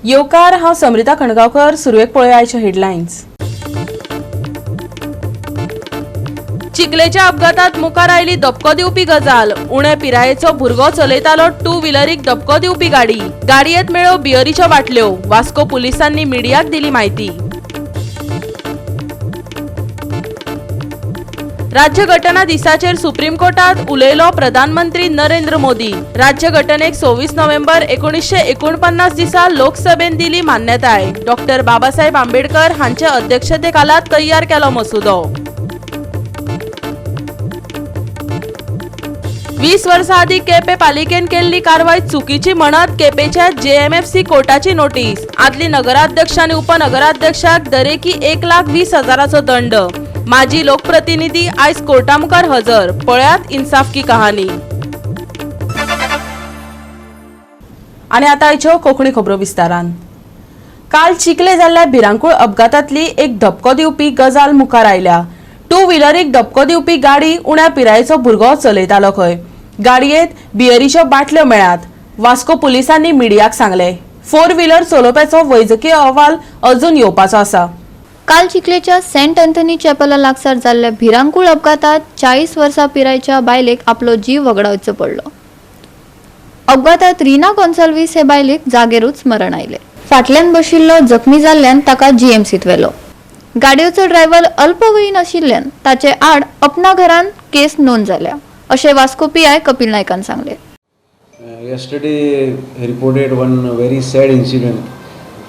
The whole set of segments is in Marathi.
येवकार हांव समृता खणगांवकर. सुरवेक पळय आयच्यो हेडलायन्स. चिखलेच्या अपघातात मुखार आयली दबको दिवपी गजाल. उणे पिरायेचो भुरगो चलयतालो टू व्हिलरीक दबको दिवपी गाडी. गाडयेंत मेळ्ळ्यो बियरीच्यो बाटल्यो. वास्को पुलिसांनी मिडियाक दिली माहिती. राज्य घटना दिसाचेर सुप्रीम कोर्टात उलयलो प्रधानमंत्री नरेंद्र मोदी. राज्य घटनेक 26 नोव्हेंबर 1949 दिसा लोकसभेन दिली मान्यताय. डॉ. बाबासाहेब आंबेडकर हांचे अध्यक्षतेखाला तयार केलो मसुदो. 20 वर्सां आदी केपें पालिकेन केल्ली कारवाय चुकीची म्हणत केपेच्या JMFC कोर्टाची नोटीस. आदली नगराध्यक्ष आनी उपनगराध्यक्षाक दरेकी 1,20,000 दंड. माजी लोकप्रतिनिधी आयज कोर्टा मुखार हजर. पळयात इन्साफ की कहानी. आनी आतां आयच्यो कोंकणी खबरो विस्तारान. काल चिखले जाल्ल्या भिरांकूळ अपघातांतली एक धपको दिवपी गजाल मुखार आयल्या. टू व्हिलरीक धपको दिवपी गाडी उण्या पिरायेचो भुरगो चलयतालो खंय. गाडयेंत बियरीच्यो बाटल्यो मेळ्ळ्यात. वास्को पुलिसांनी मिडियाक सांगले. 4 व्हिलर चलोवप्याचो वैजकी अहवाल अजून येवपाचो आसा. काल चिखलेच्या सेंट अँथनी चॅपला लागसार जाल्ल्या भिरांकूळ अपघातात 40 वर्सां पिरायेच्या बायलेक आपलो जीव वगडावचो पडलो. अपघातात रीना गोन्साल्वीस हे बायलेक जागेरूच मरण आयले. फाटल्यान बशिल्लो जखमी जाल्ल्यान ताका GMCत व्हेलो. गाडयेचो ड्रायव्हर अल्पवयीन आशिल्ल्यान ताचे आड अपना घरान केस नोंद जाल्या अशें वास्को PI कपिल नायकान सांगले. Yesterday reported one very sad incident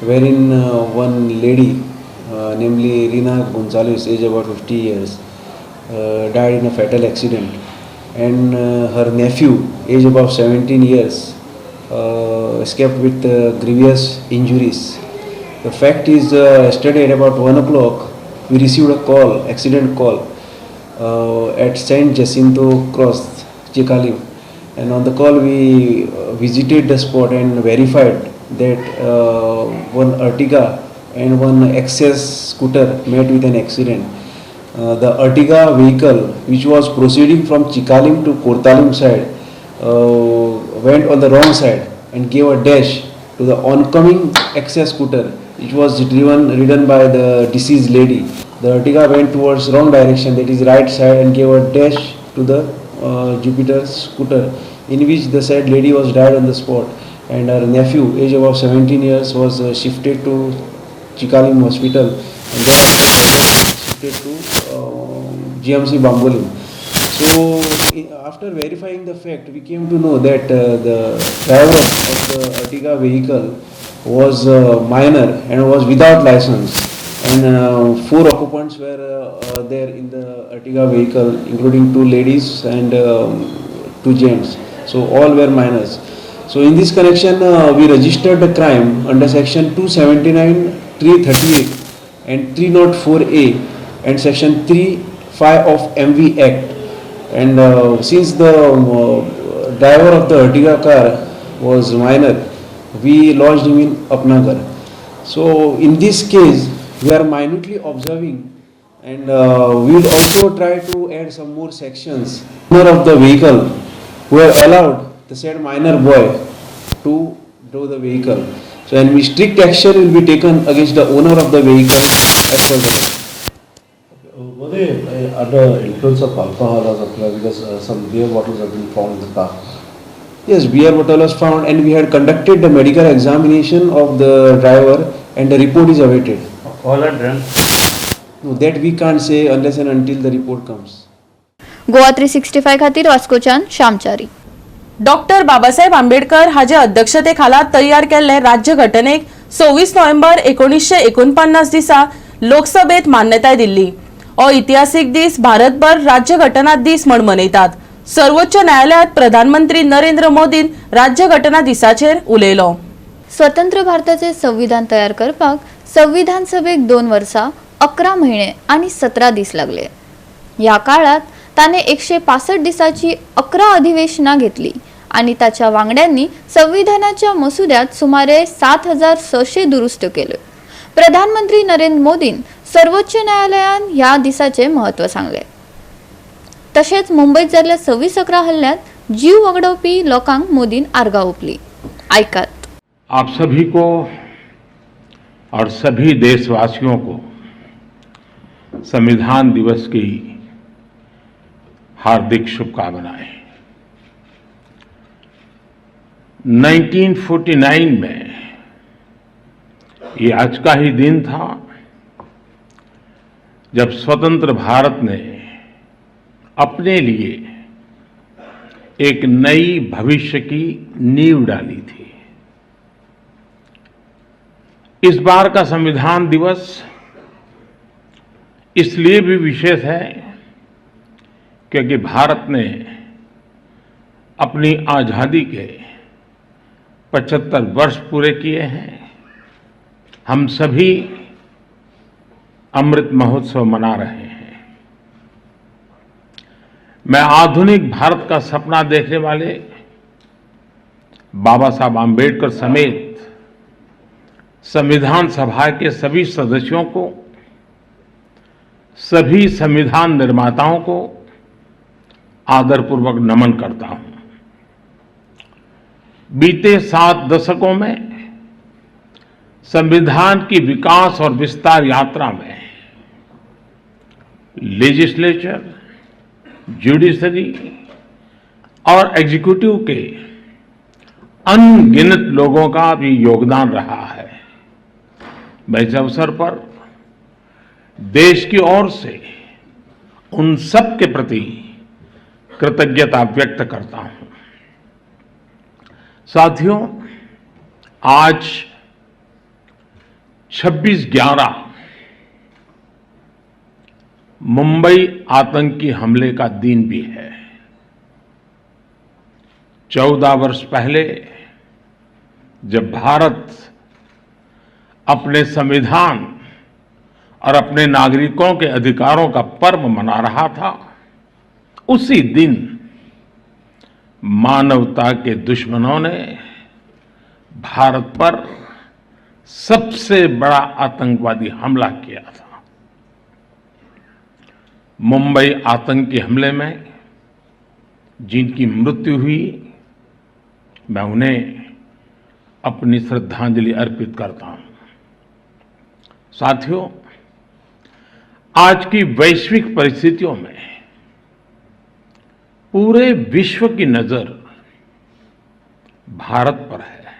wherein one lady, namely Rina Gonsalves, age about 50 years, died in a fatal accident, and her nephew, age about 17 years, escaped with grievous injuries. The fact is, yesterday at about 1 o'clock, we received a call, accident call, at Saint Jacinto Cross, Chikalim. And on the call, we visited the spot and verified that one Ertiga and one Access scooter met with an accident. The Ertiga vehicle, which was proceeding from Chikalim to Kortalim side, went on the wrong side and gave a dash to the oncoming Access scooter, which was ridden by the deceased lady. The Ertiga went towards wrong direction, that is right side, and gave a dash to the Jupiter scooter, in which the said lady was died on the spot, and her nephew, age about 17 years, was shifted to Chikalim Hospital and then shifted to GMC Bambolim. So after verifying the fact, we came to know that the driver of the Ertiga vehicle was minor and was without license, and 4 occupants were there in the Ertiga vehicle, including 2 ladies and 2 gents. So all were minors. So in this connection, we registered the crime under section 279, 338 and 304A and section 35 of MV Act. And since the driver of the Ertiga car was minor, we lodged him in Apnagar. So in this case, we are minutely observing, and we will also try to add some more sections. Owner of the vehicle who have allowed the said minor boy to drive the vehicle. So and strict action will be taken against the owner of the vehicle as per the law. Were they under influence of alcohol or something, because some beer bottles have been found in the car? Yes, beer bottle was found, and we had conducted the medical examination of the driver, and the report is awaited. All are drunk? No, that we can't say unless and until the report comes. Goa 365 खातीर वास्कोच्यान श्यामचारी. डॉ. बाबासाहेब आंबेडकर हाचे अध्यक्षतेखाला तयार केल्ले राज्य घटनेक 26 नोव्हेंबर 1949 दिसा लोकसभेत मान्यताय दिल्ली. हो इतिहासीक दीस भारतभर राज्य घटना दीस म्हूण मनयतात. सर्वोच्च न्यायालयात प्रधानमंत्री नरेंद्र मोदीन राज्य घटना दिसाचेर उलयलो. स्वतंत्र भारताचे संविधान तयार करपाक संविधान सभेक 2 वर्सां 11 महिने आनी 17 दीस लागले. ह्या काळात ताने 165 दिसाची 11 अधिवेशनां घेतली आणि ताच्या वांगड्यांनी संविधानाच्या मसुद्यात सुमारे 7,600 दुरुस्त केले. प्रधानमंत्री नरेंद्र मोदीन सर्वोच्च न्यायालयान ह्या दिसाचे महत्व सांगले. तशेंच मुंबईत जाल्ल्या 26/11 हल्ल्यात जीव वगडावपी लोकांक मोदीन आर्गां ओंपली. ऐकात. आप सभी को और सभी देशवासियों को संविधान दिवस की हार्दिक शुभकामनाएं। 1949 में ये आज का ही दिन था जब स्वतंत्र भारत ने अपने लिए एक नई भविष्य की नींव डाली थी। इस बार का संविधान दिवस इसलिए भी विशेष है क्योंकि भारत ने अपनी आजादी के 75 वर्ष पूरे किए हैं। हम सभी अमृत महोत्सव मना रहे हैं। मैं आधुनिक भारत का सपना देखने वाले बाबा साहब आम्बेडकर समेत संविधान सभा के सभी सदस्यों को, सभी संविधान निर्माताओं को आदरपूर्वक नमन करता हूं। बीते 7 दशकों में संविधान की विकास और विस्तार यात्रा में लेजिस्लेचर, जुडिशरी और एग्जीक्यूटिव के अनगिनत लोगों का भी योगदान रहा है। मैं इस अवसर पर देश की ओर से उन सब के प्रति कृतज्ञता व्यक्त करता हूं। साथियों, आज 26/11 मुंबई आतंकी हमले का दिन भी है। 14 वर्ष पहले जब भारत अपने संविधान और अपने नागरिकों के अधिकारों का पर्व मना रहा था, उसी दिन मानवता के दुश्मनों ने भारत पर सबसे बड़ा आतंकवादी हमला किया था। मुंबई आतंकी हमले में जिनकी मृत्यु हुई, मैं उन्हें अपनी श्रद्धांजलि अर्पित करता हूं। साथियों, आज की वैश्विक परिस्थितियों में पूरे विश्व की नजर भारत पर है।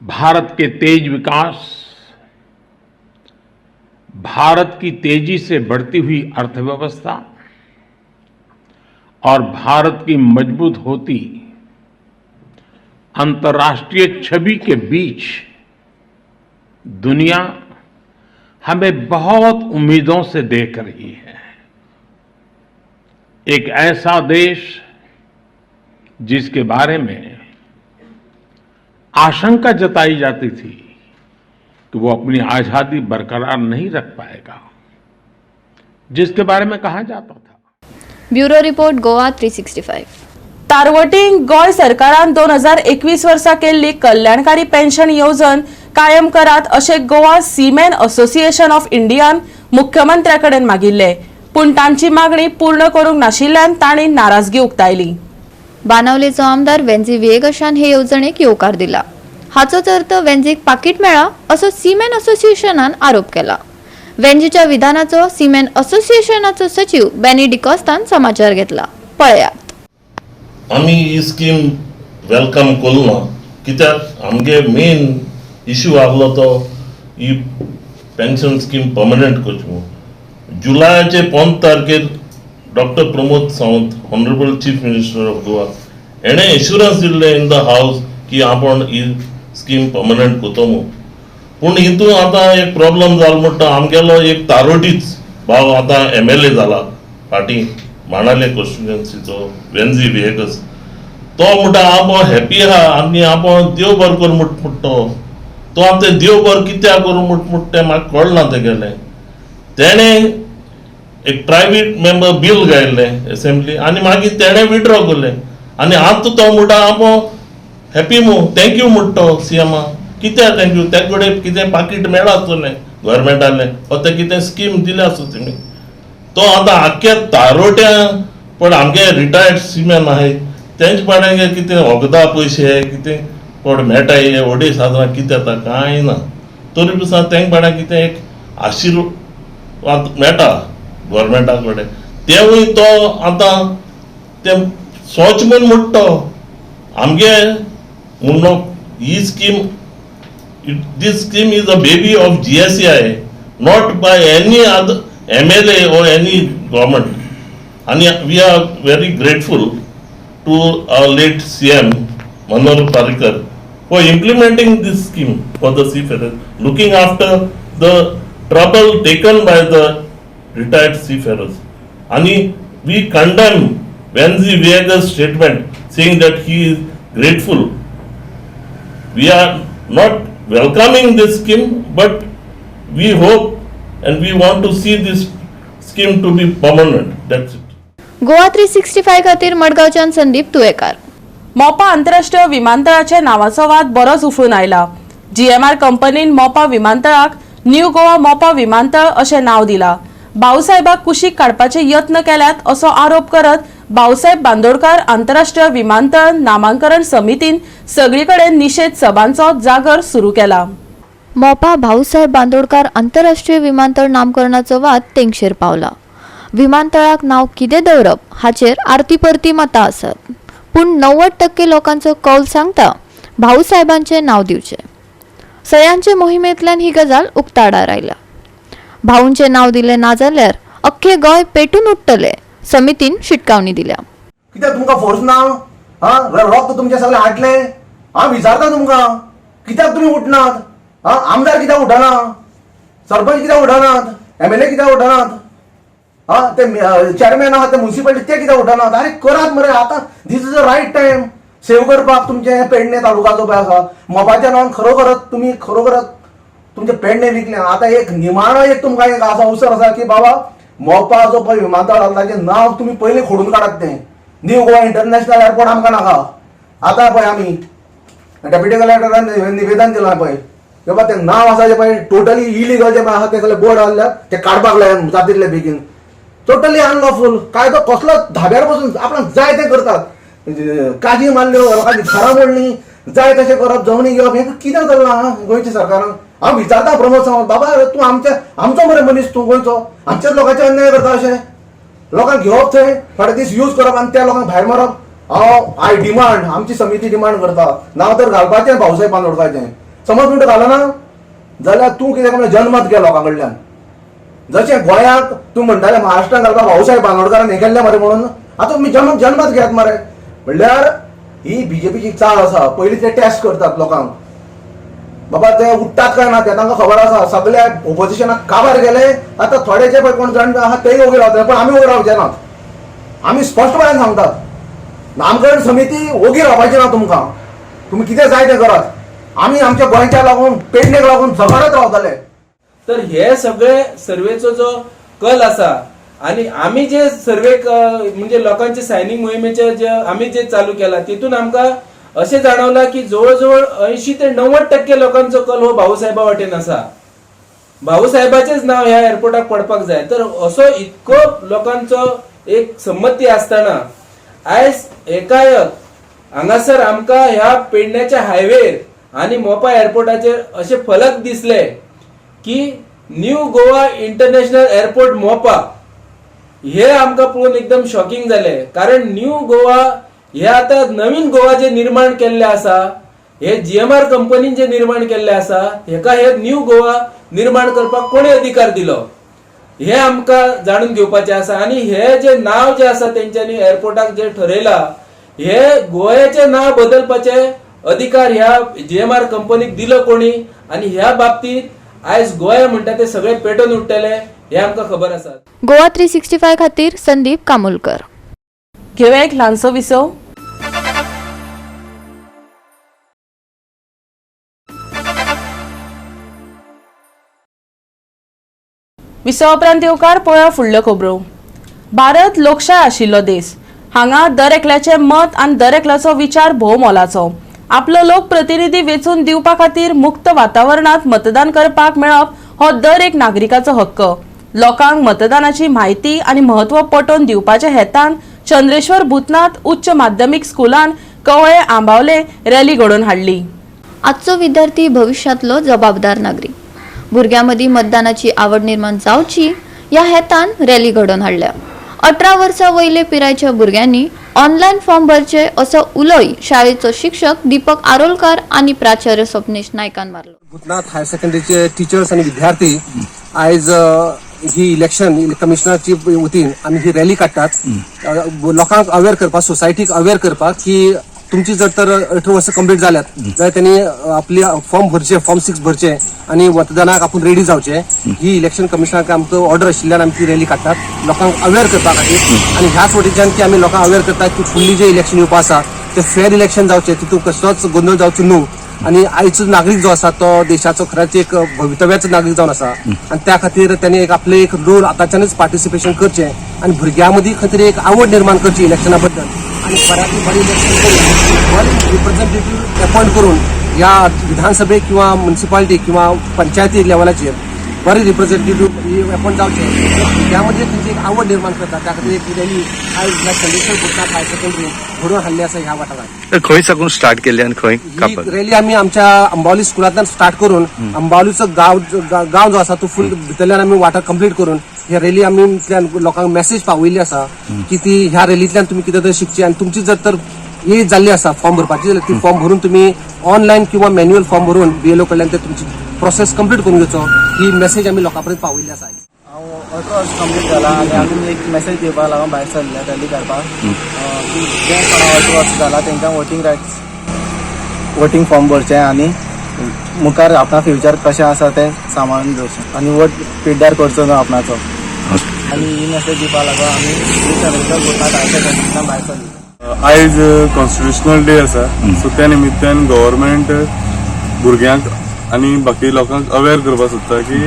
भारत के तेज विकास, भारत की तेजी से बढ़ती हुई अर्थव्यवस्था और भारत की मजबूत होती अंतर्राष्ट्रीय छवि के बीच दुनिया हमें बहुत उम्मीदों से देख रही है। एक ऐसा देश जिसके बारे में आशंका जताई जाती थी कि वो अपनी आजादी बरकरार नहीं रख पाएगा, जिसके बारे में कहा जाता था। Bureau report Goa 365। तारवटीन गोय सरकारान 2021 वर्सा केल्ली कल्याणकारी पेन्शन येवजण कायम करात अशें गोवा सीमेन असोसिएशन ऑफ इंडियान मुख्यमंत्र्याकडेन मागिल्ले, पूण तांची मागणी पूर्ण करूंक नाशिल्ल्यान तांणी नाराजगी उक्तायली। बाणावलेचो आमदार वेंजी विएगशान हे येवजणेक येवकार दिला। हाचोच अर्थ वेंजीक पाकीट मेळ्ळा असो सीमेन असोसिएशनान आरोप केला। वेंजीच्या विधानाचो सीमेन असोसिएशनाचो सचिव बेनी डिकॉस्तान समाचार घेतला। पळयात। आमी ही स्कीम वेलकम कोल्ना, कित्याक आमगे मेन इश्यू आहलो तो ही पेन्शन स्कीम परमनंट करची। जुलायाचे 5 तारखेर doctor Pramod Sawant, honourable chief minister of Goa, एणे एश्युरन्स दिल्ले इन द हाऊस की आपण ही स्कीम परमनंट करतो म्हणून। पूण हितून आतां एक प्रॉब्लम जालो म्हणटा, आमगेलो एक तारोटीच भाव आतां MLA जाला फाटीं माणाले कॉन्स्टिट्युएन्सीचो वेंजी विएगस, तो म्हणटा आपण हॅपी आहा आनी आपण देव बरें कर म्हणटा तो आतां देव बरें कित्याक करूं म्हणटा तें म्हाका कळना तेगेलें। तेणे एक प्रायवेट मेंबर बिल घायल्लें असेंब्ली आनी मागीर तेणे विड्रॉ केलें आनी आतां तो म्हणटा आपण हॅपी म्हणून थँक्यू म्हणटा CMाक। कित्याक थँक्यू? तेजे कडेन कितें पाकीट मेळ्ळा आसतलें गव्हर्मेंटालें, वा कितें स्कीम दिल्या आसत तुमी। तो आतां आख्या तारोट्या पण आमगे रिटायर्ड सीमॅन आहाय तेंचे पाड्यान कितें वखदां पयशे कितें कोण मेळटा हे ओडे साधना कितें जाता कांय ना. तरी पासून तेंक बाळा कितें एक आशिर्वाद मेळटा गोवोरमेंटा कडेन, तेवूय तो आतां ते सोच म्हूण म्हणटा आमगे म्हणून ही scheme, this scheme is a baby of GSEI, not by any other MLA or any government. And we are very grateful to our late CM Manohar Parrikar for implementing this scheme for the seafarers, looking after the trouble taken by the retired seafarers. And we condemn Wenzi Viega's statement saying that he is grateful. We are not welcoming this scheme, but we hope and we want to see this scheme to be permanent. That's it. Goa 365 खातीर मडगांवच्यान संदीप तुयेकार. मोपा आंतरराष्ट्रीय विमानतळाचे नावाचो वाद बरोच उफून आयला. GMR कंपनीन मोपा विमानतळाक न्यू गोवा मोपा विमानतळ अशें नाव दिला. भाऊसाहेबाक कुशीक काडपाचे यत्न केल्यात असो आरोप करत भाऊसाहेब बांदोडकार आंतरराष्ट्रीय विमानतळ नामांकरण समितीन सगळीकडे निषेध सभांचो जागर सुरू केला. मोपा भाऊसाहेब बांदोडकार आंतरराष्ट्रीय विमानतळ नामकरणाचो वाद तेंगशेर पावला. विमानतळाक नाव कितें दवरप हाचेर आरती परती मतां आसात, पूण 90% लोकांचो कौल सांगता भाऊसाहेबांचे नाव दिवचे. सयांचे मोहिमेंतल्यान ही गजाल उक्ताडार आयल्या. भाऊंचे नाव दिले ना जाल्यार अख्खे गोंय पेटून उठतले, समितीन शिटकावणी दिल्या. कित्याक तुमकां फोर्स ना? रक्त तुमचे सगळे हाडले. हांव विचारता तुमकां, कित्याक तुमी उठनात? आमदार कित्याक उठना? सरपंच कित्याक उठनात? MLA कित्याक उठनात? ते चेअरमॅन आहात ते म्युनिसिपालिटी ते कित्याक उठनात? अरे करात मरे, आतां this is the right time save करपाक. तुमचे पेडणे तालुकाचो पळय आसा मोपाच्या नांवान खरोखरच तुमचे पेडणे विकले. आतां एक निमाणो एक तुमकां एक असा अवसर आसा की बाबा मोपा जो पळय विमानतळ आसा ताचें नांव तुमी पयलीं खोडून काडात. तें न्यू गोवा इंटरनॅशनल एअरपोर्ट आमकां नाका. आतां पळय आमी डेप्युटी कलेक्टरान निवेदन दिलां पळय की बाबा तें नांव आसा जें पळय टोटली इलिगल जें पळय आसा तें सगळें बोर्ड आसल्या तें काडपाक लाय जातले बेगीन. टोटली अनलॉफूल. काय तो कसलो धाब्यार बसून आपणाक जाय तें करतात. काजी मारल्यो, लोकांची घरां मोडलीं, जाय तशें करप, जमनी घेवप, हें कितें चल्लां गोंयच्या सरकारान? हांव विचारता प्रमोद सावंत, बाबा तूं आमचो मरे मनीस, तूं गोंयचो, आमच्याच लोकांचे अन्याय करता अशें? लोकांक घेवप थंय थोडे दीस यूज करप आनी त्या लोकांक भायर मारप. आय डिमांड, आमची समिती डिमांड करता नांव तर घालपाचें भाऊसाहेब बांदोडकारचें. समज म्हणटा घालना जाल्यार तूं कितें म्हणल्यार जन्मत घे लोकां कडल्यान. जशें गोंयाक तूं म्हणटाले महाराष्ट्रान घालपाक भाऊसाहेब बांदोडकारान हें केल्लें मरे म्हणून, आतां तुमी जन्मत घेयात मरे. म्हणल्यार ही बीजेपीची चाळ आसा. पयलीं ते टेस्ट करतात लोकांक, बाबा ते उठतात काय ना ते तांकां खबर आसा. सगळ्या ओपोजिशनाक काबार गेले. आतां थोडे जे पळय कोण जाण आहा तेय वगीर रावतले, पण आमी वगीर रावचे नात. आमी स्पश्टपणान सांगतात नामकरण समिती वगीर रावपाची ना तुमकां. तुमी कितें जाय तें करात. आमी आमच्या गोंयच्या लागून पेडणेक लागून झगडत रावतले. तर हे सगळे सर्वेचो जो कल आसा आणि आम्ही जे सर्वे म्हणजे लोकांचे सायनिंग मोहिमेचे जे आम्ही जे चालू केला तितून आमकां अशें जाणवला की जवळजवळ 80 ते 90% लोकांचो कल हो भाऊसाहेबा वाटेन आसा. भाऊसाहेबाचेच नाव ह्या एअरपोर्टाक पडपाक जाय. तर असो इतको लोकांचो एक संमती आसतना आयज एकाएक हांगासर आमकां ह्या पेडण्याच्या हायवेर आणि मोपा एअरपोर्टाचेर असे फलक दिसले की न्यू गोवा इंटरनॅशनल एअरपोर्ट मोपा. हे आमकां पळोवन एकदम शॉकिंग जाले. कारण न्यू गोवा हे आता नवीन गोवा जे निर्माण केल्ले आसा, हे GMR कंपनीन जे निर्माण केल्ले आसा, हेका हे न्यू गोवा निर्माण करपाक कोणी अधिकार दिलो हे आमकां जाणून घेवपाचें आसा. आणि हे जे नाव जे आसा तेंच्यांनी एअरपोर्टाक जे ठरयला, हे गोव्याचे नाव बदलपाचे अधिकार ह्या GMR कंपनीक दिलो कोणी, आणि ह्या बाबतीत आयज गोंय म्हणटा ते सगळे पेटून उठतले हे आमकां खबर आसा. गोवा 365 खातीर संदीप कामोलकर. घेऊया एक ल्हानसो विसव. विसव उपरांत येवकार पळोवया फुडल्यो खबरो. भारत लोकशाय आशिल्लो देश. हांगा दर एकल्याचे मत आनी दर एकल्याचो विचार भोव मोलाचो. आपलो लोकप्रतिनिधी वेचून दिवपा खातीर मुक्त वातावरणात मतदान करपाक मेळप हो दर एक नागरिकाचो हक्क. लोकांक मतदानाची म्हायती आनी महत्व पटोवन दिवपाच्या हेतान चंद्रेश्वर भूतनाथ उच्च माध्यमीक स्कुलान कवळे आंबावले रॅली घडोवन हाडली. आजचो विद्यार्थी भविष्यातलो जबाबदार नागरिक. भुरग्यांमदी मतदानाची आवड निर्माण जावची या हेतान रॅली घडोवन हाडल्या. 18 वर्सां वयले पिरायेच्या भुरग्यांनी ऑनलायन फॉर्म भरचे असो उलोय शाळेचो शिक्षक दीपक आरोलकार आणि प्राचार्य स्वप्नेश नायकान मारलो. भूतनाथ हायर सेकंडरीचे टीचर्स आणि विद्यार्थी आयज ही इलेक्शन कमिशनरची वतीन आमी ही रॅली काडटात लोकांक अवेअर करपाक, सोसायटीक अवेअर करपाक की तुमची जर तर 18 वर्सां कंप्लीट जाल्यात जाल्यार त्यांनी आपली फॉर्म भरचे, फॉर्म 6 भरचे आणि मतदानाक आपण रेडी जावचे. ही इलेक्शन कमिशनराक आमचो ऑर्डर आशिल्ल्यान आमी ती रॅली काडटात लोकांक अवेअर करपा खातीर. आणि ह्याच वटेच्यान की आमी लोकांक अवेअर करतात की फुडली जे इलेक्शन येवपा आसा ते फेअर इलेक्शन जावचे, तितून कसलोच गोंधळ जावचो न्हू. आणि आयचो नागरीक जो आसा तो देशाचो खरेंच एक भवितव्याचो नागरीक जावन आसा आणि त्या खातीर त्यांनी एक आपले एक रोल आताच्यानच पार्टिसिपेशन करचे आणि भुरग्यां मदीं खंय तरी एक आवड निर्माण करची इलेक्शना बद्दल आणि बऱ्यांतली बरी इलेक्शन करून बरे रिप्रेझेंटेटिव्ह अपॉइंट करून या विधानसभेक किंवा म्युनिसिपालिटी किंवा पंचायती लेवलाचेर बरे रिप्रेझेंटेटिव्ह अपॉइंट जावचे. त्यामध्ये खंयची एक आवड निर्माण करता त्या खातीर एक रॅली आयज कंडिशन भूतनाथ हायर सेकंडरी घडोवन हाडली आसा ह्या वाठारांत. खंय साकून स्टार्ट केल्ली आनी खंय ही रॅली आमी आमच्या अंबावली स्कुलांतल्यान स्टार्ट करून अंबावलीचो गांव जो आसा तो फुल भितरल्यान आमी वाठार कंप्लीट करून ह्या रॅली आमी लोकांक मेसेज पावयल्ली आसा की ती ह्या रॅलींतल्यान तुमी कितें तरी शिकची आणि तुमची जर तर एज जाल्ली आसा फॉर्म भरपाची जाल्यार ती फॉर्म भरून तुमी ऑनलायन किंवा मॅन्युअल फॉर्म भरून BLO कडल्यान ते तुमची प्रोसेस कंप्लीट करून घेवचो ही मेसेज आमी लोकां पर्यंत पावयल्ली आसा. हांव 18 वर्स कंप्लीट जाला आनी आमी एक मेसेज दिवपाक लागून भायर सरले रॅली करपाक की जे कोणा 18 वर्स जाला तांकां वोटींग फॉर्म भरचें आनी मुखार आपणा फ्युचर कशें आसा तें सांबाळून दवरचें आनी वोट पिड्ड्यार करचो न्हू आपणाचो. आनी ही मेसेज दिवपाक लागून आमी भायर सरले. आयज कॉन्स्टिट्युशनल डे आसा सो त्या निमित्तान गव्हर्मेंट भुरग्यांक आनी बाकी लोकांक अवेअर करपाक सोदता की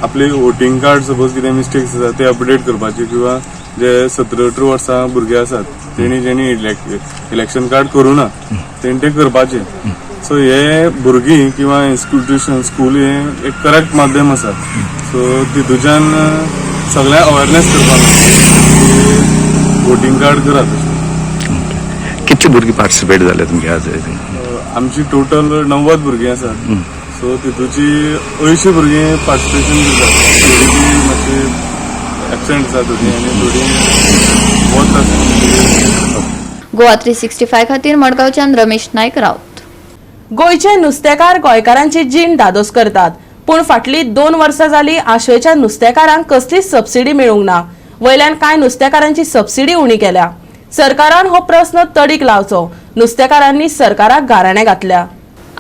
आपले वोटींग कार्ड सपोज कितें मिस्टेक्स आसा ते अपडेट करपाचे किंवा जे 17-18 वर्सां भुरगे आसात तेणी जेणी इलेक्शन कार्ड करूना तेणी ते करपाचे. सो हे भुरगीं किंवा इन्स्टिट्यूशन स्कूल हे एक करेक्ट माध्यम आसा. सो तितूच्यान सगळ्यांक अवेअरनेस करपाक वोटींग कार्ड करात. कितली भुरगीं पार्टिसिपेट जाले तुमगे आज? आमची टोटल 90 भुरगीं आसात. सो तितूची 80 भुरगीं पार्टिसिपेशन करतात. थोडी मातशी एबसेंट आसा थोडी आनी थोडी वच आसा. गोवा 365 खातीर मडगांवच्यान रमेश नायक रावत. गोंयचे नुस्तेकार गोंयकारांची जीण धादोस करतात पूण फाटली 2 वर्सां जाली आशयेच्या नुस्तेकारांक कसलीच सबसिडी मेळूंक ना. वयल्यान कांय नुस्तेकारांची सबसिडी उणी केल्या. सरकारान हो प्रश्न तडीक लावचो. नुस्तेकारांनी सरकाराक गाराणें घातल्या.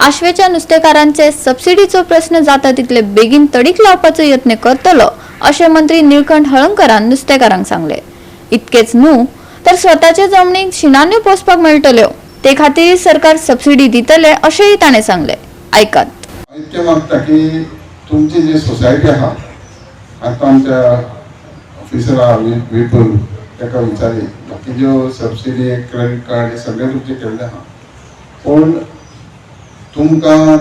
आशवेच्या नुस्तेकारांचे सबसिडीचो प्रश्न जाता तितले बेगीन तडीक लावपाचो यत्न करतलो अशें मंत्री निळकंठ हळंकरान नुस्तेकारांक सांगले. इतकेच न्हू तर स्वताचे जमनीक शिणाण्यो पोसपाक मेळटल्यो ते खातीर सरकार सबसिडी दितले अशेंय ताणें सांगले. आयकात. इतकें मागता की तुमची जी सोसायटी आहा आतां आमच्या ऑफिसर आहा विपूल ताका विचारी बाकी ज्यो सबसिडी क्रेडिट कार्ड हे सगळे तुमचे केल्ले आहा पूण तुमकां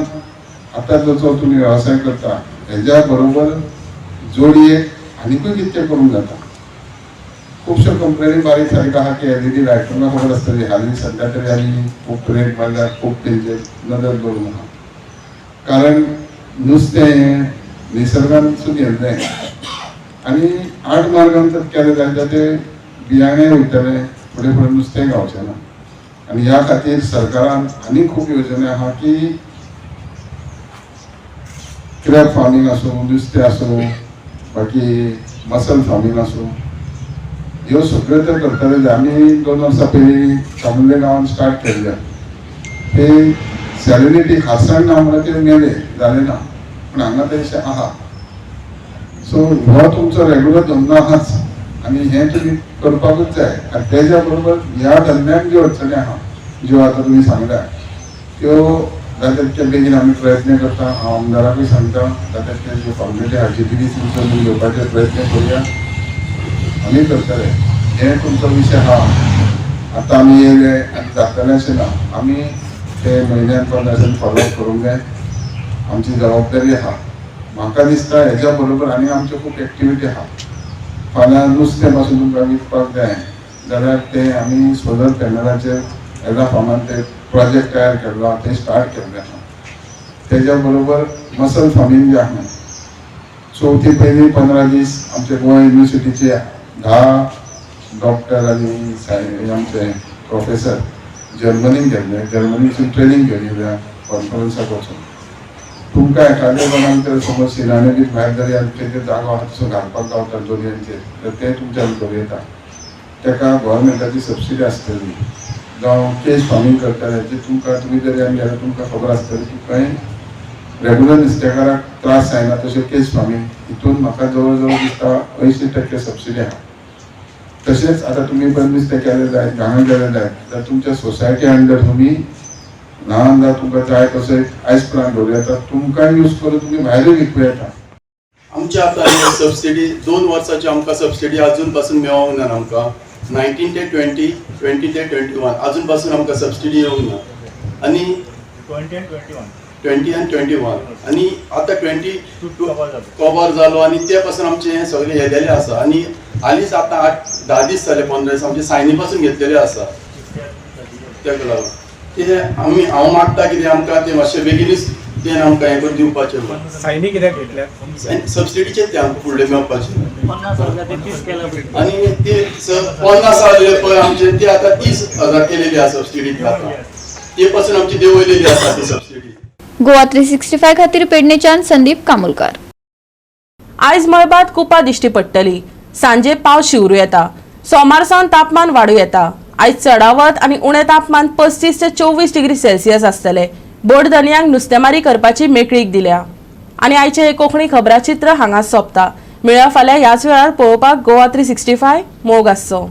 आतां जो तुमी वेवसाय करता हेज्या बरोबर जोडयेक आनीकूय कितें करूंक जाता. खुबश्यो कंपनी बारीक सारीक आहा की LED लायट तुमकां खबर आसतली हालीं सद्या तरी आमी खूब रेट मारल्यार खूब तेंचेर नदर दवरूंक आहा. कारण नुस्तें निसर्गांतसून येल्लें आनी 8 मार्गान जर केलें जाल्यार तें बियाणें वयतलें फुडें फुडें नुस्तें गावचें ना. आनी ह्या खातीर सरकारान आनी खूब येवजण्यो आहा की क्रॅब फार्मींग आसूं, नुस्तें आसूं, बाकी मसल फार्मींग आसूं, ह्यो सगळ्यो ते करतले. आमी 2 वर्सां पयलीं चामुंडे गांवांत स्टार्ट केल्ले ते सॅलिनिटी खासाण ना म्हणून ते मेले जालें ना पूण हांगा तशें आहा. सो हो तुमचो रेगुलर धंदो आहाच आनी हें तुमी करपाकूच जाय. आनी तेज्या बरोबर ह्या धंद्याक ज्यो अडचणी आहा ज्यो आतां तुमी सांगल्या त्यो जाता तितके बेगीन आमी प्रयत्न करता. हांव आमदाराकूय सांगता जाता तितके ज्यो फॉर्मेलिटी आहा GPD तुमचो घेवपाचे प्रयत्न करुया आमी करतले. हे तुमचो विशय आहा आतां आमी येयले आनी जातलें अशें ना. आमी ते म्हयन्यान 15 दिसान फॉलोअप करूंक जाय. आमची जबाबदारी आहा. म्हाका दिसता हेज्या बरोबर आनी आमच्यो खूब एक्टिविटी आहा. फाल्यां नुस्तें पासून तुमकां विकपाक जाय जाल्यार ते आमी सोलर पॅनलाचेर एका फॉर्मान ते प्रोजेक्ट तयार केल्लो ते स्टार्ट केल्ले आहा. तेज्या बरोबर मसल फार्मिंग जे आहा, चवथी पयली 15 दीस आमचे गोवा युनिवर्सिटीचे 10 डॉक्टर आनी आमचे प्रोफेसर जर्मनीक गेल्ले, जर्मनीसून ट्रेनिंग घेवन येयल्या कॉन्फरन्साक वचून. तुमकां एखाद्या कोणाक तर समज शिराणे बी भायर जरी आमचे जागो आहा तसो घालपाक गावता दोरयांचेर, तर ते तुमच्या भितर येता. ताका गव्हर्मेंटाची सबसिडी आसतली, जावं केज फार्मिंग करतले जे तुमी जरी आमी गेल्यार तुमकां खबर आसतली की खंय रेग्युलर नुस्तेकाराक त्रास जायना तशें केज फार्मिंग हितून म्हाका जवळ जवळ दिसता 80% सबसिडी आहा. तशेंच आतां तुमी पण नुस्तें केलें जाय, घाणा केलें जाय जाल्यार तुमच्या सोसायटी अंडर तुमी ल्हान जावं तुमकां जाय तसो एक आयस प्लांट दवरूं येता, तुमकां यूज करून तुमी भायरूय विकूं येता. आमच्या आतां सबसिडी 2 वर्सांची आमकां सबसिडी अजून पासून मेळोंक ना. आमकां 19 ते 20, 20 ते 21 अजून पासून आमकां सबसिडी येवंक ना. आनी 20 and 21 आनी आतां 22 कवर जालो आनी ते पासून आमचे हें सगळें येयलेलें आसा. आनी हालींच आतां 8-10 दीस जाले 15 दीस आमचे सायनी पासून घेतलेले आसा. तेका लागून ते हांव मागता कितें आमकां ते मातशें बेगीनूच तें आमकां हें करून दिवपाचें. सायनी कित्याक घेतल्यात? सबसिडीचें ते आमकां फुडलें मेळपाचें. आनी ते 50 पळय आमचे ते आतां 30,000 केलेली आसा सबसिडी. ते पासून आमची देंवयलेली आसा ती सबसिडी. गोवा 365 खातीर पेडणेच्यान संदीप कामुलकार. आयज मळबात कुपा दिश्टी पडटली. सांजे पावस शिवरू येता. सोमार सावन तापमान वाडूं येता. आयज चडावत आनी उणें तापमान 35 ते 24 डिग्री सेल्सियस आसतले. बोट धन्यांक नुस्तेमारी करपाची मेकळीक दिल्या. आनी आयचे हे कोंकणी खबराचित्र हांगाच सोंपता. मेळया फाल्यां ह्याच वेळार पळोवपाक गोवा 365 मोग आसचो.